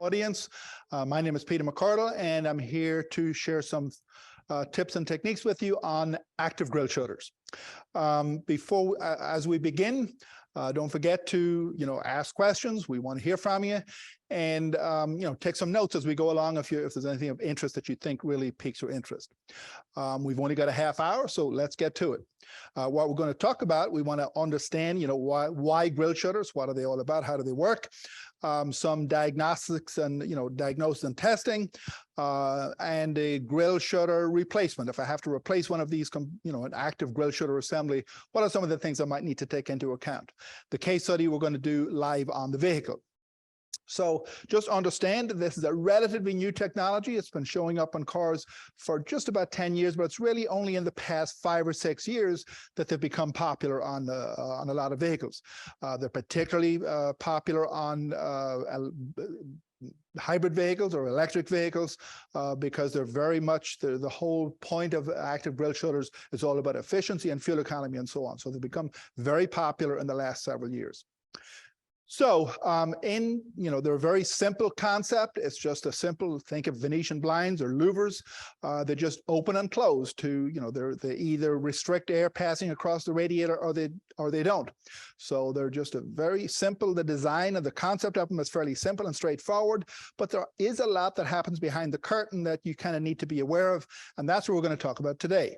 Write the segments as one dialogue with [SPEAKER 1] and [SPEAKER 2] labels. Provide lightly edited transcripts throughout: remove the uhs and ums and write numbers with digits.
[SPEAKER 1] Audience. My name is Peter McArdle, and I'm here to share some tips and techniques with you on active grille shutters. As we begin, don't forget to ask questions. We want to hear from you, and take some notes as we go along if there's anything of interest that you think really piques your interest. We've only got a half hour, so let's get to it. What we're going to talk about, we want to understand why grille shutters, what are they all about, how do they work, some diagnostics and diagnosis and testing, and a grille shutter replacement. If I have to replace one of these, an active grille shutter assembly, what are some of the things I might need to take into account? The case study we're going to do live on the vehicle. So just understand this is a relatively new technology. It's been showing up on cars for just about 10 years, but it's really only in the past 5 or 6 years that they've become popular on a lot of vehicles. They're particularly popular on hybrid vehicles or electric vehicles because they're very much the whole point of active grille shutters is all about efficiency and fuel economy and so on. So they've become very popular in the last several years. So they're a very simple concept. It's just a simple, think of Venetian blinds or louvers. They just open and close to, they either restrict air passing across the radiator or they don't. So they're just a very simple, the design and the concept of them is fairly simple and straightforward, but there is a lot that happens behind the curtain that you kind of need to be aware of. And that's what we're going to talk about today.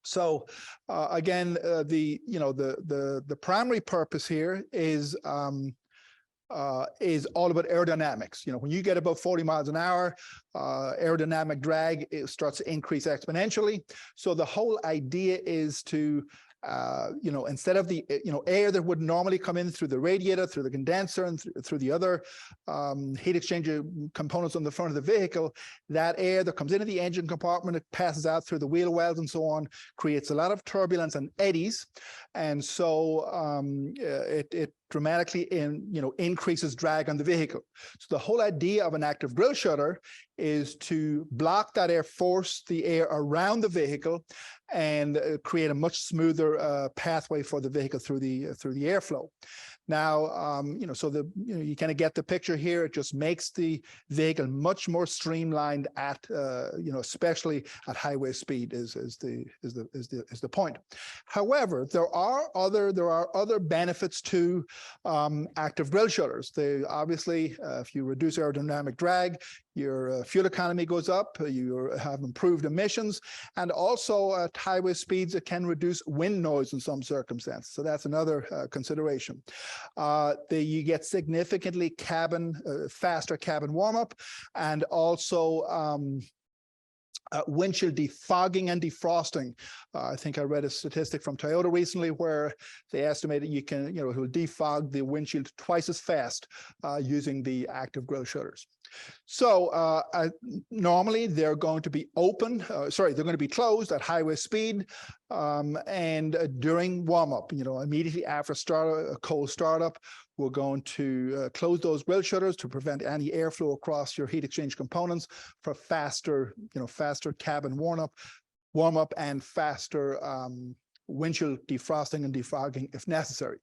[SPEAKER 1] So again, the primary purpose here is all about aerodynamics. When you get above 40 miles an hour, aerodynamic drag starts to increase exponentially. So the whole idea is to instead of the air that would normally come in through the radiator, through the condenser, and through the other heat exchanger components on the front of the vehicle, that air that comes into the engine compartment, it passes out through the wheel wells and so on, creates a lot of turbulence and eddies, and so it dramatically increases drag on the vehicle. So the whole idea of an active grille shutter is to block that air, force the air around the vehicle, and create a much smoother pathway for the vehicle through the airflow. Now, so you kind of get the picture here. It just makes the vehicle much more streamlined at, especially at highway speed is the point. However, there are other benefits to active grille shutters. They obviously, if you reduce aerodynamic drag, your fuel economy goes up, you have improved emissions, and also at highway speeds, it can reduce wind noise in some circumstances. So that's another consideration. You get significantly faster cabin warm-up, and also windshield defogging and defrosting. I think I read a statistic from Toyota recently where they estimated you can, it will defog the windshield twice as fast using the active grille shutters. So normally they're going to be they're going to be closed at highway speed and during warm-up, immediately after a cold startup, we're going to close those grille shutters to prevent any airflow across your heat exchange components for faster cabin warm-up and faster windshield defrosting and defogging if necessary.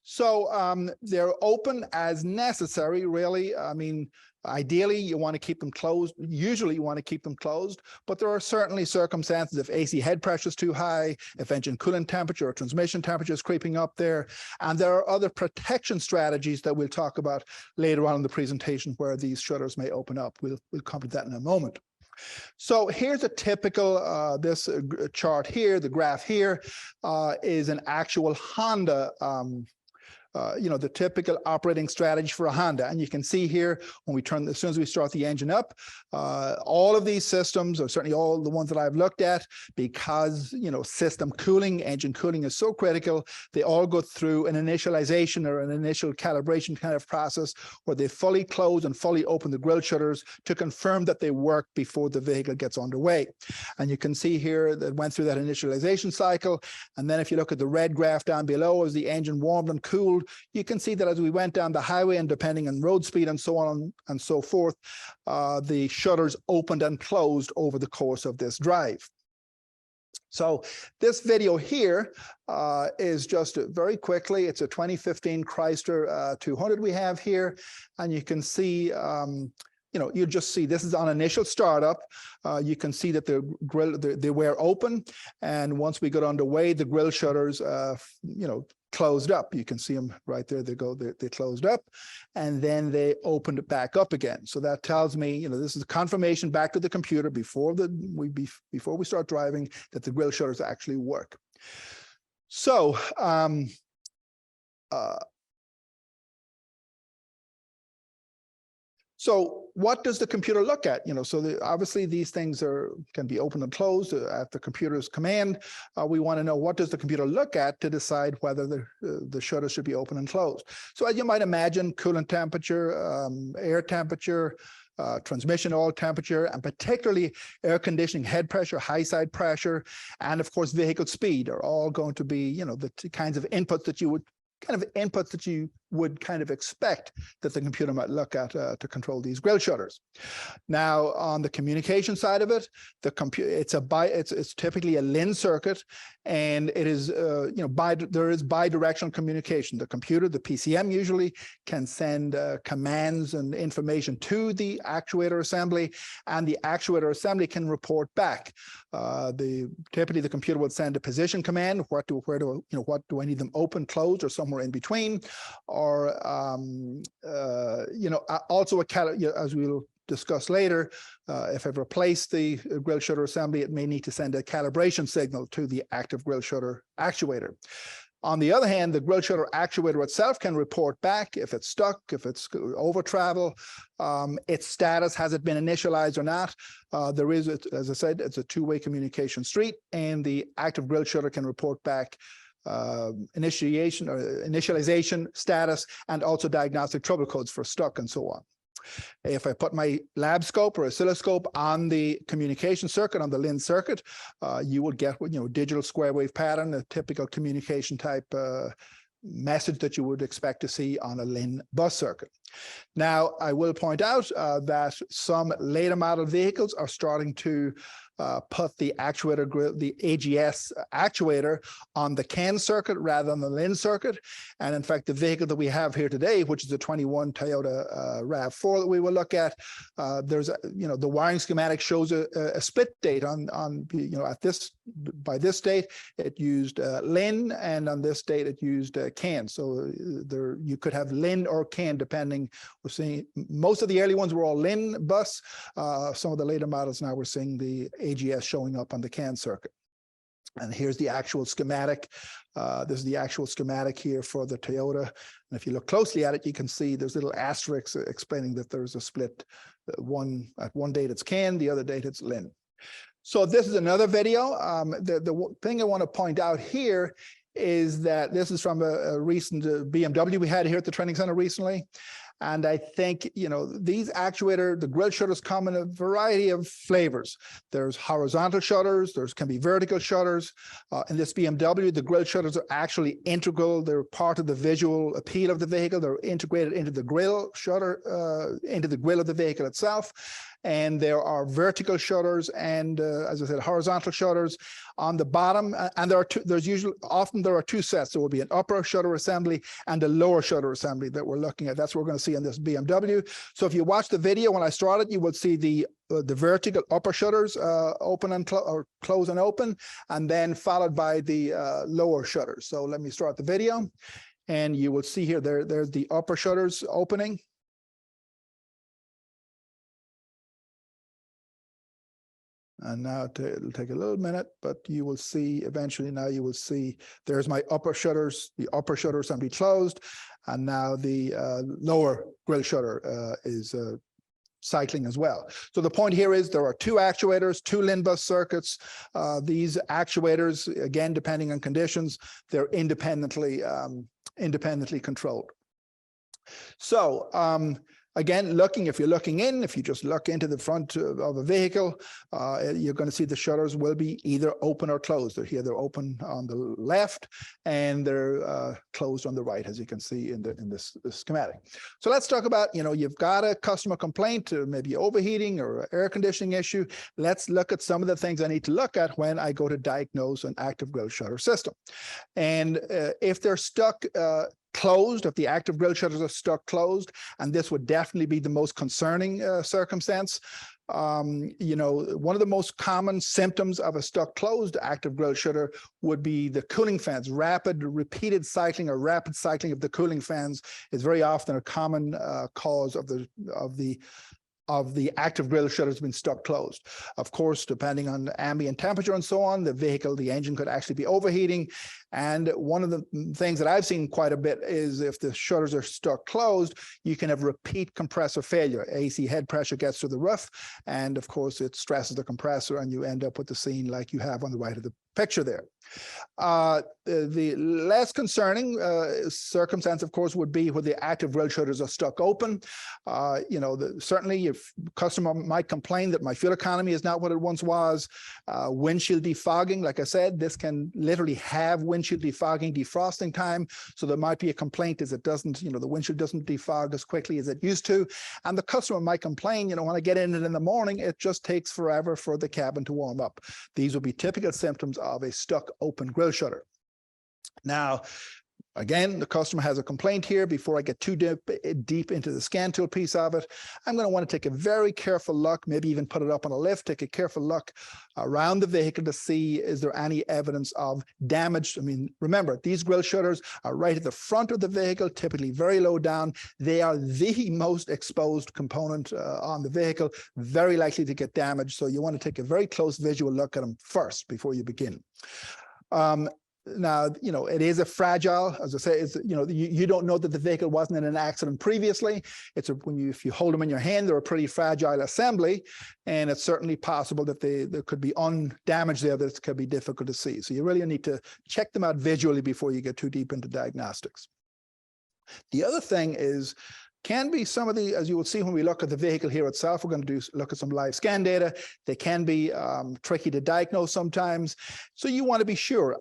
[SPEAKER 1] So they're open as necessary, really. I mean, ideally, you want to keep them closed. Usually, you want to keep them closed, but there are certainly circumstances if AC head pressure is too high, if engine coolant temperature or transmission temperature is creeping up there, and there are other protection strategies that we'll talk about later on in the presentation where these shutters may open up. We'll come to that in a moment. So here's a typical, this chart here, the graph here is an actual Honda the typical operating strategy for a Honda. And you can see here when we as soon as we start the engine up, all of these systems, or certainly all the ones that I've looked at, because system cooling, engine cooling is so critical, they all go through an initialization or an initial calibration kind of process where they fully close and fully open the grille shutters to confirm that they work before the vehicle gets underway. And you can see here that went through that initialization cycle. And then if you look at the red graph down below, as the engine warmed and cooled, you can see that as we went down the highway and depending on road speed and so on and so forth, the shutters opened and closed over the course of this drive. So this video here is just very quickly, it's a 2015 Chrysler 200 we have here, and you can see, you just see this is on initial startup. You can see that the grill, they were open, and once we got underway, the grill shutters, closed up. You can see them right there. They closed up, and then they opened it back up again. So that tells me, this is a confirmation back to the computer before we start driving that the grill shutters actually work. So so what does the computer look at? Obviously these things can be opened and closed at the computer's command. We want to know, what does the computer look at to decide whether the shutter should be open and closed? So as you might imagine, coolant temperature, air temperature, transmission oil temperature, and particularly air conditioning head pressure, high side pressure, and of course vehicle speed are all going to be, the kinds of inputs that you would kind of expect that the computer might look at to control these grill shutters. Now, on the communication side of it, the computer it's typically a LIN circuit, and it is there is bidirectional communication. The computer, the PCM, usually can send commands and information to the actuator assembly, and the actuator assembly can report back. Typically the computer would send a position command. What do I need them open, closed, or somewhere in between? Or also as we'll discuss later, if I've replaced the grill shutter assembly, it may need to send a calibration signal to the active grill shutter actuator. On the other hand, the grill shutter actuator itself can report back if it's stuck, if it's over travel, its status, has it been initialized or not. There is, as I said, it's a two-way communication street, and the active grill shutter can report back initialization status, and also diagnostic trouble codes for stuck and so on. If I put my lab scope or oscilloscope on the communication circuit, on the LIN circuit, you would get digital square wave pattern, a typical communication type message that you would expect to see on a LIN bus circuit. Now, I will point out that some later model vehicles are starting to put the actuator grill, the AGS actuator, on the CAN circuit rather than the LIN circuit. And in fact, the vehicle that we have here today, which is a 21 Toyota RAV4 that we will look at, there's the wiring schematic shows a split date by this date it used LIN, and on this date it used CAN. So you could have LIN or CAN depending. We're seeing most of the early ones were all LIN bus. Some of the later models now we're seeing the AGS showing up on the CAN circuit. And here's the actual schematic. This is the actual schematic here for the Toyota. And if you look closely at it, you can see there's little asterisks explaining that there's a split. At one date it's CAN, the other date it's LIN. So this is another video. The thing I want to point out here is that this is from a recent BMW we had here at the training center recently. And I think, these the grill shutters come in a variety of flavors. There's horizontal shutters, can be vertical shutters. In this BMW, the grill shutters are actually integral. They're part of the visual appeal of the vehicle. They're integrated into the grill shutter, into the grill of the vehicle itself. And there are vertical shutters and, as I said, horizontal shutters on the bottom. And there are two sets. There will be an upper shutter assembly and a lower shutter assembly that we're looking at. That's what we're going to see in this BMW. So if you watch the video when I started, you will see the vertical upper shutters open and close and open, and then followed by the lower shutters. So let me start the video, and you will see here there's the upper shutters opening. And now it'll take a little minute, but you will see eventually. Now you will see there's my upper shutters, the upper shutter assembly closed, and now the lower grill shutter is cycling as well. So the point here is there are two actuators, two LIN bus circuits. These actuators, again, depending on conditions, they're independently controlled. So Again, if you're looking in, if you just look into the front of a vehicle, you're going to see the shutters will be either open or closed. They're open on the left and they're closed on the right, as you can see in this schematic. So let's talk about, you've got a customer complaint, maybe overheating or air conditioning issue. Let's look at some of the things I need to look at when I go to diagnose an active grille shutter system. And if they're stuck closed, if the active grille shutters are stuck closed, and this would definitely be the most concerning circumstance. One of the most common symptoms of a stuck closed active grille shutter would be the cooling fans. Repeated cycling or rapid cycling of the cooling fans is very often a common cause of the active grille shutters being stuck closed. Of course, depending on the ambient temperature and so on, the engine could actually be overheating. And one of the things that I've seen quite a bit is if the shutters are stuck closed, you can have repeat compressor failure. AC head pressure gets to the roof, and of course, it stresses the compressor, and you end up with the scene like you have on the right of the picture there. The less concerning circumstance, of course, would be where the active grille shutters are stuck open. Certainly, if customer might complain that my fuel economy is not what it once was. Windshield defogging, like I said, this can literally have windshield defogging, defrosting time. So there might be a complaint as it doesn't, the windshield doesn't defog as quickly as it used to. And the customer might complain, when I get in it in the morning, it just takes forever for the cabin to warm up. These will be typical symptoms of a stuck open grille shutter. Now, again, the customer has a complaint here. Before I get too deep into the scan tool piece of it, I'm going to want to take a very careful look, maybe even put it up on a lift, take a careful look around the vehicle to see, is there any evidence of damage? I mean, remember, these grille shutters are right at the front of the vehicle, typically very low down. They are the most exposed component on the vehicle, very likely to get damaged. So you want to take a very close visual look at them first before you begin. Now, it is a fragile, as I say, you don't know that the vehicle wasn't in an accident previously. If you hold them in your hand, they're a pretty fragile assembly, and it's certainly possible that there could be damage there that could be difficult to see. So you really need to check them out visually before you get too deep into diagnostics. The other thing can be some of the, as you will see when we look at the vehicle here itself, we're going to look at some live scan data. They can be tricky to diagnose sometimes. So you want to be sure,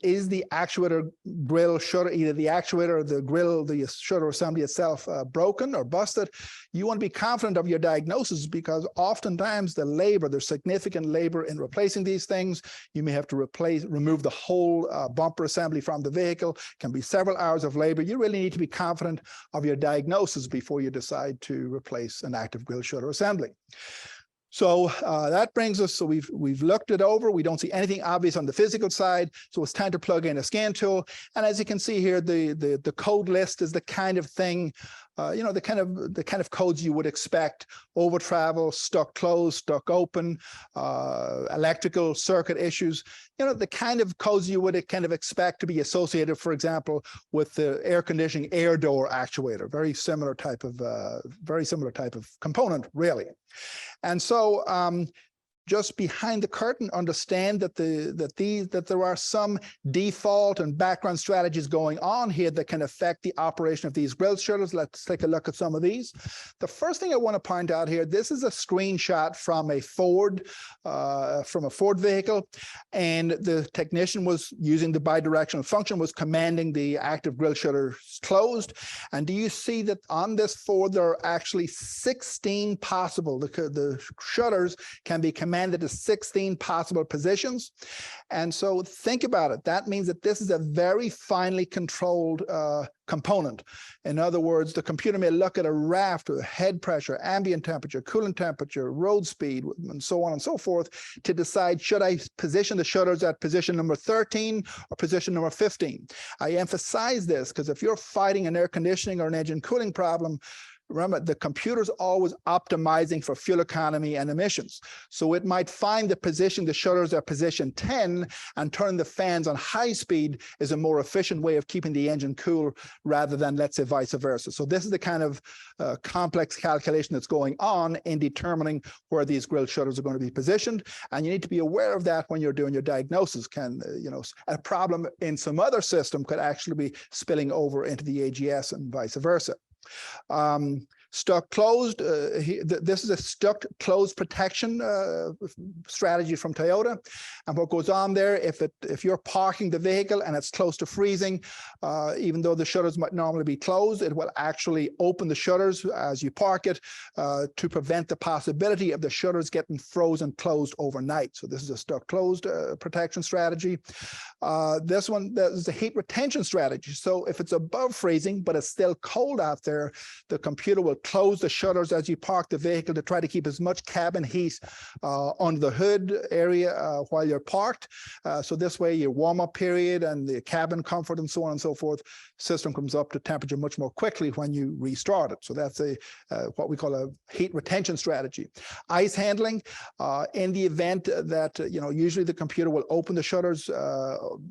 [SPEAKER 1] is the actuator grille shutter, either the actuator or the grille, the shutter assembly itself broken or busted? You want to be confident of your diagnosis, because oftentimes there's significant labor in replacing these things. You may have to remove the whole bumper assembly from the vehicle. Can be several hours of labor. You really need to be confident of your diagnosis before you decide to replace an active grille shutter assembly. So that brings us, so we've looked it over. We don't see anything obvious on the physical side, so it's time to plug in a scan tool. And as you can see here, the code list is the kind of thing, the kind of codes you would expect: over travel, stuck closed, stuck open, electrical circuit issues. The kind of codes you would kind of expect to be associated, for example, with the air conditioning air door actuator. Very similar type of component, really. And so just behind the curtain, understand that there are some default and background strategies going on here that can affect the operation of these grille shutters. Let's take a look at some of these. The first thing I want to point out here, this is a screenshot from a Ford vehicle, and the technician was using the bidirectional function, was commanding the active grille shutters closed. And do you see that on this Ford there are actually 16 possible, the shutters can be commanded to 16 possible positions. And so think about it. That means that this is a very finely controlled component. In other words, the computer may look at a raft of head pressure, ambient temperature, coolant temperature, road speed, and so on and so forth, to decide, should I position the shutters at position number 13 or position number 15? I emphasize this because if you're fighting an air conditioning or an engine cooling problem, remember, the computer's always optimizing for fuel economy and emissions. So it might find the position the shutters are position 10 and turn the fans on high speed is a more efficient way of keeping the engine cool rather than, let's say, vice versa. So this is the kind of complex calculation that's going on in determining where these grille shutters are going to be positioned. And you need to be aware of that when you're doing your diagnosis. A problem in some other system could actually be spilling over into the AGS and vice versa. Stuck closed, this is a stuck closed protection strategy from Toyota. And what goes on there, if you're parking the vehicle and it's close to freezing, even though the shutters might normally be closed, it will actually open the shutters as you park it to prevent the possibility of the shutters getting frozen closed overnight. So this is a stuck closed protection strategy. This one, this is a heat retention strategy. So if it's above freezing, but it's still cold out there, the computer will close the shutters as you park the vehicle to try to keep as much cabin heat on the hood area while you're parked. So this way your warm-up period and the cabin comfort and so on and so forth, system comes up to temperature much more quickly when you restart it. So that's a what we call a heat retention strategy. Ice handling, in the event that usually the computer will open the shutters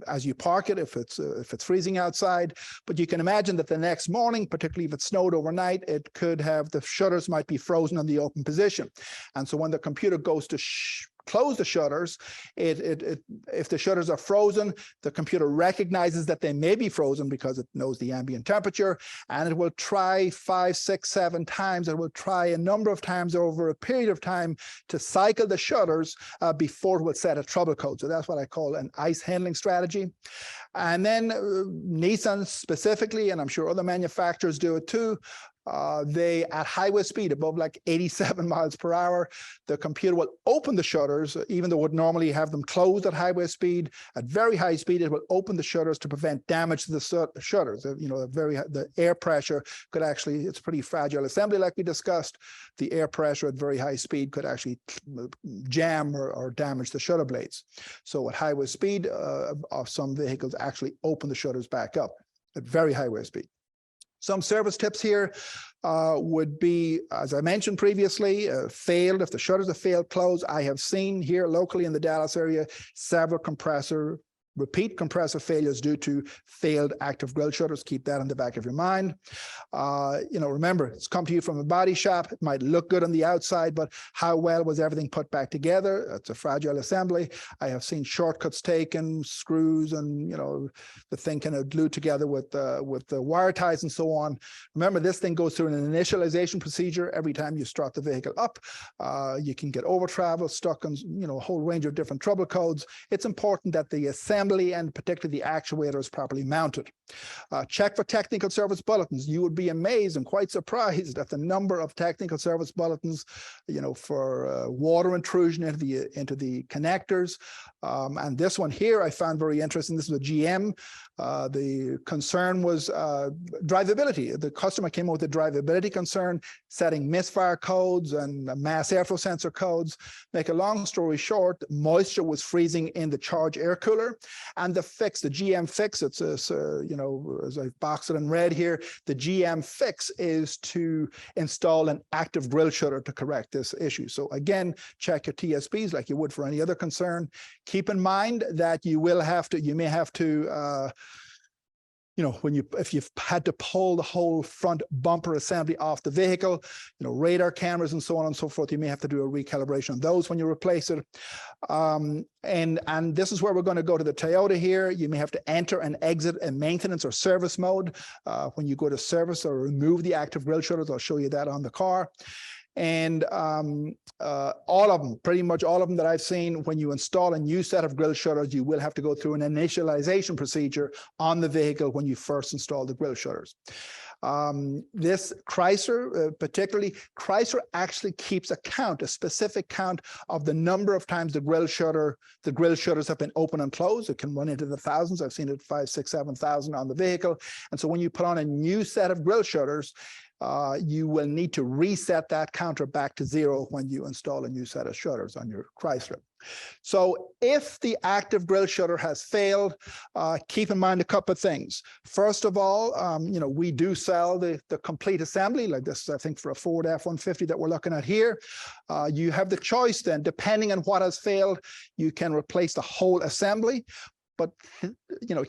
[SPEAKER 1] as you park it if it's freezing outside, but you can imagine that the next morning, particularly if it snowed overnight, it could have the shutters might be frozen in the open position. And so when the computer goes to close the shutters, if the shutters are frozen, the computer recognizes that they may be frozen because it knows the ambient temperature, and it will try 5, 6, 7 times. It will try a number of times over a period of time to cycle the shutters before it will set a trouble code. So that's what I call an ice handling strategy. And then Nissan specifically, and I'm sure other manufacturers do it too, they at highway speed above like 87 miles per hour, the computer will open the shutters, even though it would normally have them closed at highway speed. At very high speed, it will open the shutters to prevent damage to the shutters. The air pressure could actually, it's pretty fragile assembly like we discussed. The air pressure at very high speed could actually jam or damage the shutter blades. So at highway speed, of some vehicles actually open the shutters back up at very highway speed. Some service tips here would be, as I mentioned previously, failed. If the shutters have failed close, I have seen here locally in the Dallas area several repeat compressor failures due to failed active grille shutters. Keep that in the back of your mind. Remember, it's come to you from a body shop. It might look good on the outside, but how well was everything put back together? It's a fragile assembly. I have seen shortcuts taken, screws, and the thing kind of glued together with the wire ties and so on. Remember, this thing goes through an initialization procedure every time you start the vehicle up. You can get over travel, stuck on a whole range of different trouble codes. It's important that the assembly and particularly the actuator is properly mounted. Check for technical service bulletins. You would be amazed and quite surprised at the number of technical service bulletins, for water intrusion into the connectors. And this one here I found very interesting. This is a GM. The concern was drivability. The customer came up with a drivability concern, setting misfire codes and mass airflow sensor codes. Make a long story short, moisture was freezing in the charge air cooler. And the GM fix, it's as I've boxed it in red here, the GM fix is to install an active grille shutter to correct this issue. So again, check your TSBs like you would for any other concern. Keep in mind that you may have to if you've had to pull the whole front bumper assembly off the vehicle, radar cameras and so on and so forth, you may have to do a recalibration on those when you replace it. And this is where we're going to go to the Toyota here. You may have to enter and exit a maintenance or service mode when you go to service or remove the active grille shutters. I'll show you that on the car. And all of them, pretty much all of them that I've seen, when you install a new set of grille shutters, you will have to go through an initialization procedure on the vehicle when you first install the grille shutters. This Chrysler, particularly, Chrysler actually keeps a specific count of the number of times the grille shutters have been open and closed. It can run into the thousands. I've seen it 5, 6, 7,000 on the vehicle. And so when you put on a new set of grille shutters, you will need to reset that counter back to 0 when you install a new set of shutters on your Chrysler. So if the active grille shutter has failed, keep in mind a couple of things. First of all, we do sell the complete assembly, like this, I think, for a Ford F-150 that we're looking at here. You have the choice then, depending on what has failed, you can replace the whole assembly. But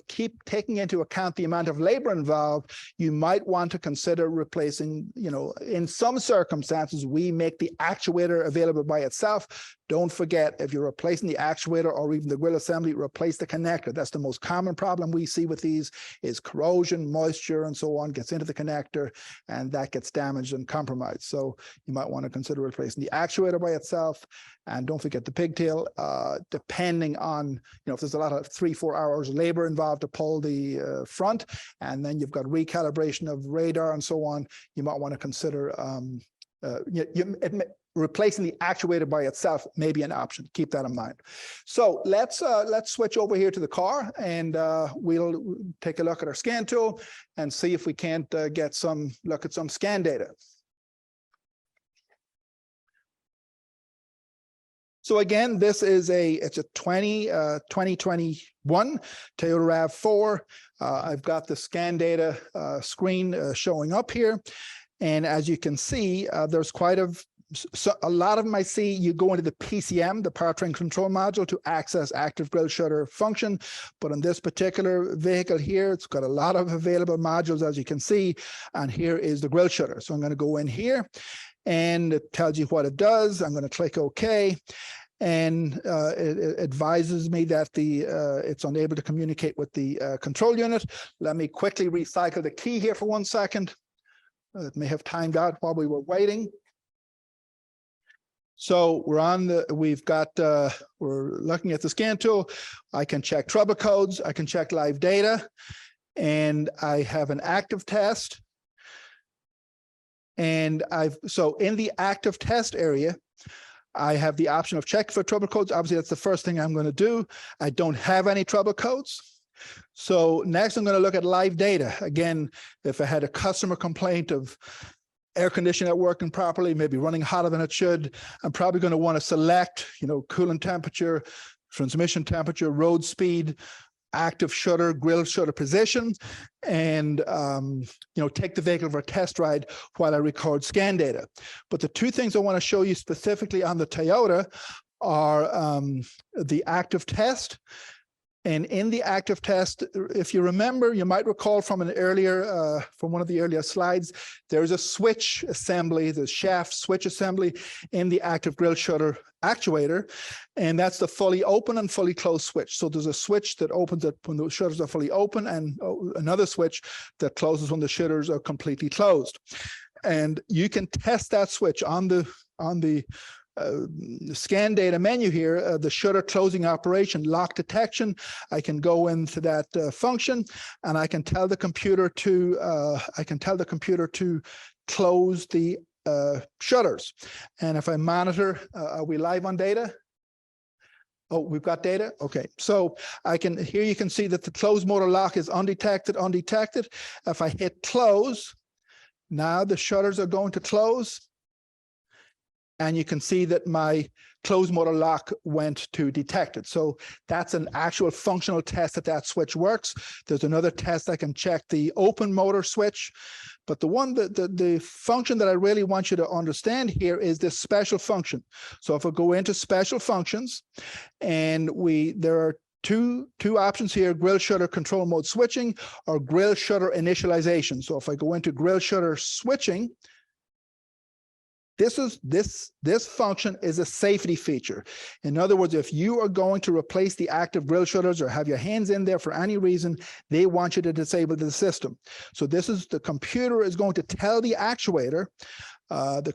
[SPEAKER 1] keep taking into account the amount of labor involved. You might want to consider replacing, in some circumstances, we make the actuator available by itself. Don't forget, if you're replacing the actuator or even the grill assembly, replace the connector. That's the most common problem we see with these, is corrosion, moisture, and so on gets into the connector, and that gets damaged and compromised. So you might want to consider replacing the actuator by itself. And don't forget the pigtail, depending on, if there's a lot of 3-4 hours labor involved to pull the front, and then you've got recalibration of radar and so on, you might want to consider replacing the actuator by itself may be an option. Keep that in mind. So let's switch over here to the car, and we'll take a look at our scan tool and see if we can't get some look at some scan data. So again, this is it's a 2021 Toyota RAV4. I've got the scan data screen showing up here. And as you can see, there's quite a lot of them I see, you go into the PCM, the powertrain control module, to access active grille shutter function. But on this particular vehicle here, it's got a lot of available modules, as you can see. And here is the grille shutter. So I'm going to go in here, and it tells you what it does. I'm going to click OK. And it advises me that it's unable to communicate with the control unit. Let me quickly recycle the key here for 1 second. It may have timed out while we were waiting. So we're looking at the scan tool. I can check trouble codes. I can check live data, and I have an active test. And so in the active test area, I have the option of check for trouble codes. Obviously, that's the first thing I'm going to do. I don't have any trouble codes. So next, I'm going to look at live data. Again, if I had a customer complaint of air conditioning not working properly, maybe running hotter than it should, I'm probably going to want to select, coolant temperature, transmission temperature, road speed, active shutter, grill shutter position, and take the vehicle for a test ride while I record scan data. But the two things I want to show you specifically on the Toyota are the active test. And in the active test, if you remember, you might recall from an earlier, from one of the earlier slides, there's a switch assembly, the shaft switch assembly in the active grille shutter actuator, and that's the fully open and fully closed switch. So there's a switch that opens it when the shutters are fully open, and another switch that closes when the shutters are completely closed. And you can test that switch on the scan data menu here, the shutter closing operation, lock detection. I can go into that function, and I can tell the computer to close the shutters. And if I monitor, are we live on data? Oh, we've got data. Okay, so here you can see that the close motor lock is undetected. If I hit close, now the shutters are going to close. And you can see that my closed motor lock went to detected. So that's an actual functional test that switch works. There's another test I can check the open motor switch. But the function that I really want you to understand here is this special function. So if I go into special functions, and there are two options here: grill shutter control mode switching or grill shutter initialization. So if I go into grill shutter switching, this function is a safety feature. In other words, if you are going to replace the active grill shutters or have your hands in there for any reason, they want you to disable the system. So the computer is going to tell the actuator, to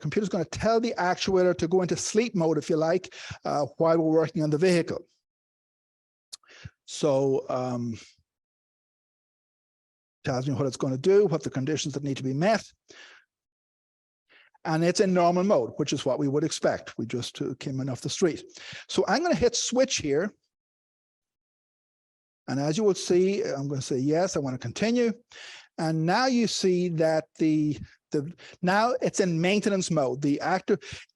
[SPEAKER 1] go into sleep mode, if you like, while we're working on the vehicle. So tells me what it's going to do, what the conditions that need to be met. And it's in normal mode, which is what we would expect. We just came in off the street. So I'm going to hit switch here. And as you will see, I'm going to say, yes, I want to continue. And now you see that now it's in maintenance mode.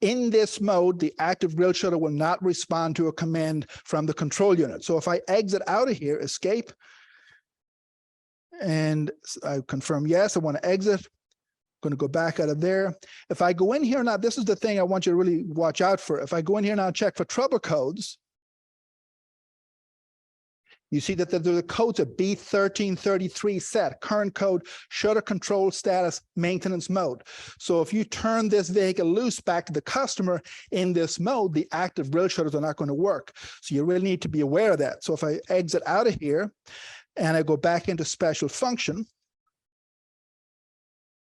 [SPEAKER 1] In this mode, the active grill shutter will not respond to a command from the control unit. So if I exit out of here, escape, and I confirm, yes, I want to exit. Going to go back out of there. If I go in here now, this is the thing I want you to really watch out for. If I go in here now and check for trouble codes, You see that the code's a B1333 set, current code, shutter control status, maintenance mode. So if you turn this vehicle loose back to the customer in this mode, the active grille shutters are not going to work. So you really need to be aware of that. So if I exit out of here and I go back into special function,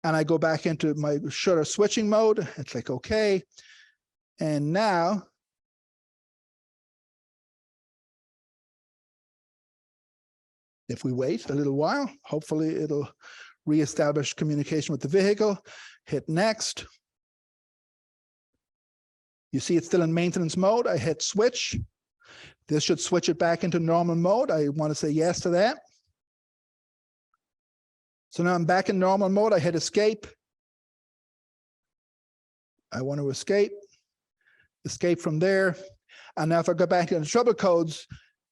[SPEAKER 1] and I go back into my shutter switching mode, I click OK. And now, if we wait a little while, hopefully it'll reestablish communication with the vehicle. Hit next. You see it's still in maintenance mode. I hit switch. This should switch it back into normal mode. I want to say yes to that. So now I'm back in normal mode. I hit escape. I want to escape from there. And now if I go back to the trouble codes,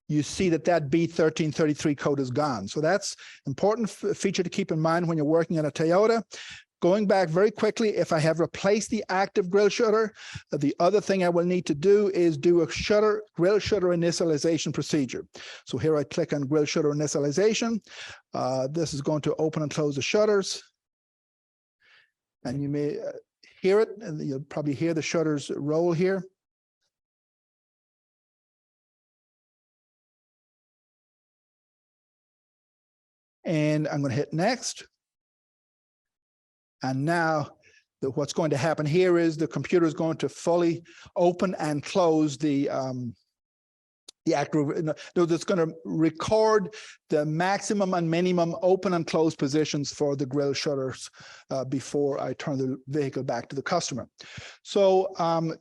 [SPEAKER 1] you see that that B1333 code is gone. So that's an important feature to keep in mind when you're working on a Toyota. Going back very quickly, if I have replaced the active grille shutter, the other thing I will need to do is do a grille shutter initialization procedure. So here I click on grille shutter initialization. This is going to open and close the shutters. And you may hear it, and you'll probably hear the shutters roll here. And I'm going to hit next. And now what's going to happen here is the computer is going to fully open and close the active. It's going to record the maximum and minimum open and close positions for the grille shutters before I turn the vehicle back to the customer. So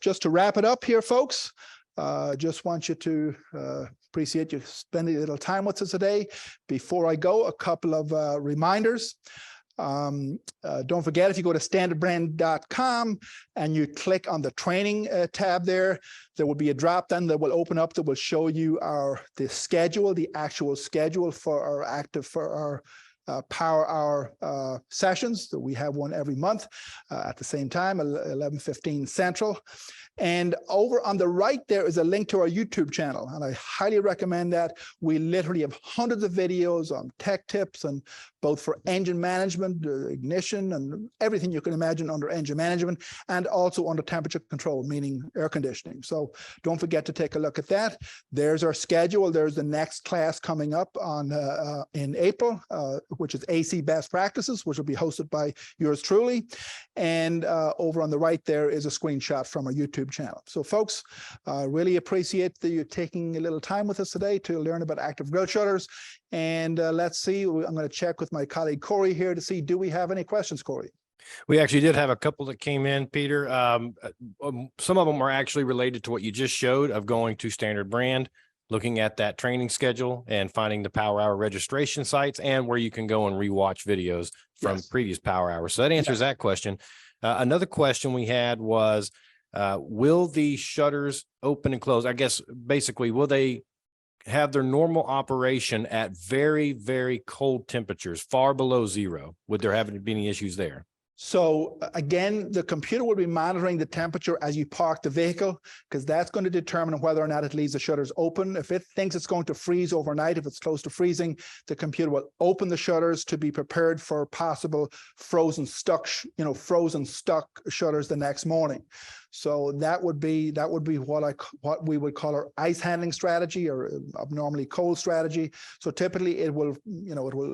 [SPEAKER 1] just to wrap it up here, folks, just want you to appreciate you spending a little time with us today. Before I go, a couple of reminders. Don't forget, if you go to standardbrand.com and you click on the training tab there will be a drop down that will open up that will show you the actual schedule for our PowerHour sessions. So we have one every month at the same time, 11:15 Central. And over on the right there is a link to our YouTube channel, and I highly recommend that. We literally have hundreds of videos on tech tips, and both for engine management, ignition, and everything you can imagine under engine management, and also under temperature control, meaning air conditioning. So don't forget to take a look at that. There's our schedule. There's the next class coming up in April, which is AC Best Practices, which will be hosted by yours truly. And over on the right there is a screenshot from our YouTube channel. So folks, really appreciate you taking a little time with us today to learn about active grille shutters. And let's see, I'm going to check with my colleague Corey here to see, do we have any questions, Corey?
[SPEAKER 2] We actually did have a couple that came in, Peter. Some of them are actually related to what you just showed of going to Standard Brand, looking at that training schedule and finding the PowerHour registration sites and where you can go and rewatch videos from previous PowerHour. So that answers that question. Another question we had was, will the shutters open and close? I guess basically, will they have their normal operation at very, very cold temperatures, far below zero? Would there have be any issues there?
[SPEAKER 1] So again, the computer will be monitoring the temperature as you park the vehicle, because that's going to determine whether or not it leaves the shutters open. If it thinks it's going to freeze overnight, if it's close to freezing, the computer will open the shutters to be prepared for possible frozen stuck shutters the next morning. So that would be what we would call our ice handling strategy, or abnormally cold strategy. So typically it will,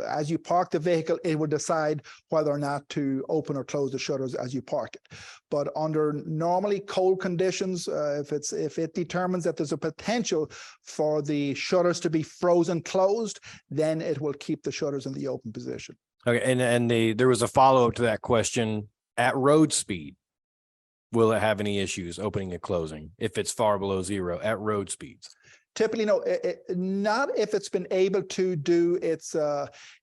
[SPEAKER 1] as you park the vehicle, it will decide whether or not to open or close the shutters as you park it. But under normally cold conditions, if it determines that there's a potential for the shutters to be frozen closed, then it will keep the shutters in the open position.
[SPEAKER 2] Okay, and there was a follow-up to that question. At road speed, will it have any issues opening and closing if it's far below zero at road speeds?
[SPEAKER 1] Typically, no, not if it's been able to do its,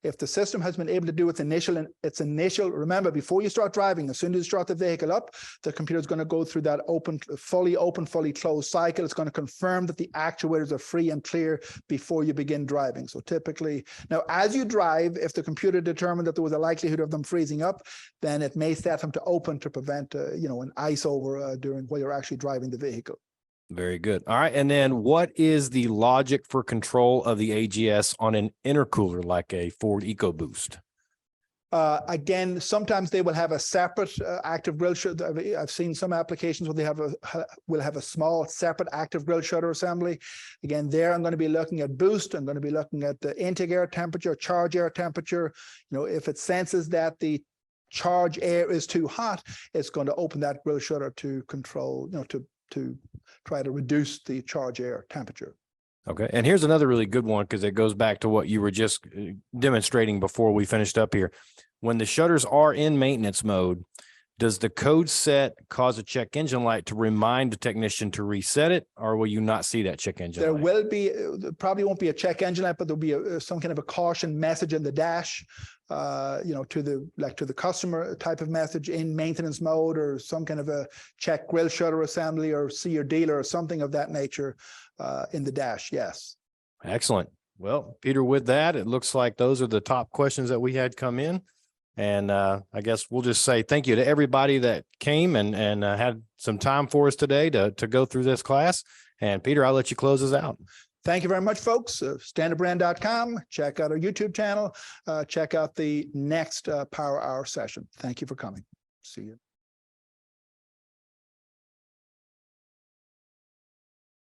[SPEAKER 1] if the system has been able to do its initial, remember, before you start driving, as soon as you start the vehicle up, the computer is going to go through that fully open, fully closed cycle. It's going to confirm that the actuators are free and clear before you begin driving. So typically, now as you drive, if the computer determined that there was a likelihood of them freezing up, then it may set them to open to prevent, an ice over while you're actually driving the vehicle.
[SPEAKER 2] Very good. All right. And then what is the logic for control of the AGS on an intercooler like a Ford EcoBoost?
[SPEAKER 1] Again, sometimes they will have a separate active grill shutter. I've seen some applications where they will have a small separate active grill shutter assembly. Again, there I'm going to be looking at boost. I'm going to be looking at the intake air temperature, charge air temperature. You know, if it senses that the charge air is too hot, it's going to open that grill shutter to control, you know, to try to reduce the charge air temperature.
[SPEAKER 2] Okay. And here's another really good one, because it goes back to what you were just demonstrating before we finished up here. When the shutters are in maintenance mode, does the code set cause a check engine light to remind the technician to reset it, or will you not see that check engine light?
[SPEAKER 1] There will be, probably won't be a check engine light, but there'll be some kind of a caution message in the dash, you know, to the customer type of message in maintenance mode, or some kind of a check grill shutter assembly, or see your dealer, or something of that nature in the dash. Yes. Excellent.
[SPEAKER 2] Well, Peter, with that, it looks like those are the top questions that we had come in. And I guess we'll just say thank you to everybody that came and had some time for us today to go through this class. And Peter, I'll let you close us out.
[SPEAKER 1] Thank you very much, folks. Standardbrand.com. Check out our YouTube channel. Check out the next Power Hour session. Thank you for coming. See you.